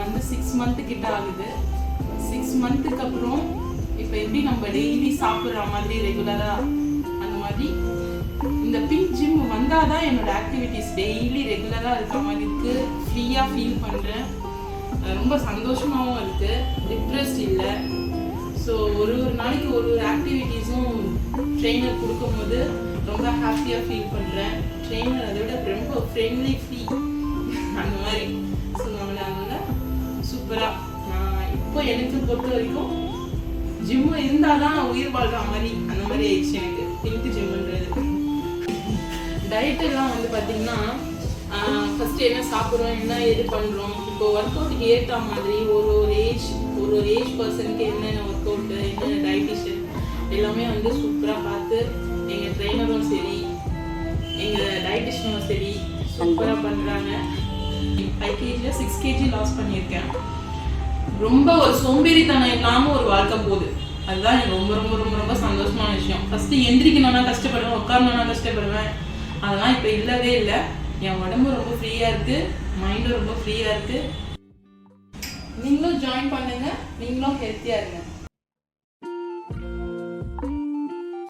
வந்து 6 மந்த் கிட்ட ஆகுது. 6 மந்த்துக்கு அப்புறம் இப்போ எப்படி நம்ம டெய்லி சாப்பிட்ற மாதிரி ரெகுலராக அந்த மாதிரி இந்த பிங்க் ஜிம் வந்தால் தான் என்னோட ஆக்டிவிட்டீஸ் டெய்லி ரெகுலராக இருக்க மாதிரி இருக்குது. ஃப்ரீயாக ஃபீல் பண்ணுறேன், ரொம்ப சந்தோஷமாகவும் இருக்குது, டிப்ரெஸ்ட் இல்லை. ஸோ ஒரு நாளைக்கு ஒரு ஆக்டிவிட்டீஸும் ட்ரெயினர் கொடுக்கும்போது ரொம்ப ஹாப்பியாக ஃபீல் பண்ணுறேன். ட்ரெயினர் அதை விட ரொம்ப ஃப்ரெண்ட்லி ஃப்ரீ அந்த மாதிரி. ஸோ அதனால சூப்பராக நான் இப்போ எனக்கு பொறுத்த வரைக்கும் ஜிம்மு இருந்தால் தான் உயிர் வாழ்கிற மாதிரி அந்த மாதிரி ஆயிடுச்சு எனக்கு பிங்க் ஜிம்முன்றது. டயட்டெல்லாம் வந்து பார்த்தீங்கன்னா ஃபஸ்ட்டு என்ன சாப்பிட்றோம், என்ன இது பண்ணுறோம், இப்போ ஒர்க் அவுட்டுக்கு ஏற்ற மாதிரி ஒரு ஏஜ் பர்சனுக்கு என்னென்ன ஒர்க் அவுட்டு, என்னென்ன டயட்டிஷியன் எல்லாமே வந்து சூப்பராக பார்த்து எங்கள் ட்ரெயினரும் சரி எங்கள் டயட்டிஷியனும் சரி சூப்பராக பண்ணுறாங்க. 5 kg 6 kg லாஸ் பண்ணியிருக்கேன். ரொம்ப ஒரு சோம்பேறித்தனம் இல்லாமல் ஒரு வாழ்க்கை போகுது. அதுதான் எனக்கு ரொம்ப ரொம்ப ரொம்ப ரொம்ப சந்தோஷமான விஷயம். ஃபஸ்ட்டு எந்திரிக்கணும்னா கஷ்டப்படுவேன், உட்காரணும்னா கஷ்டப்படுவேன். அதெல்லாம் இப்போ இல்லவே இல்லை. என் உடம்பு ரொம்ப ஃப்ரீயாக இருக்குது, மைண்டும் ரொம்ப ஃப்ரீயாக இருக்குது. நீங்களும் ஜாயின் பண்ணுங்கள், நீங்களும் ஹெல்த்தியாக இருங்க.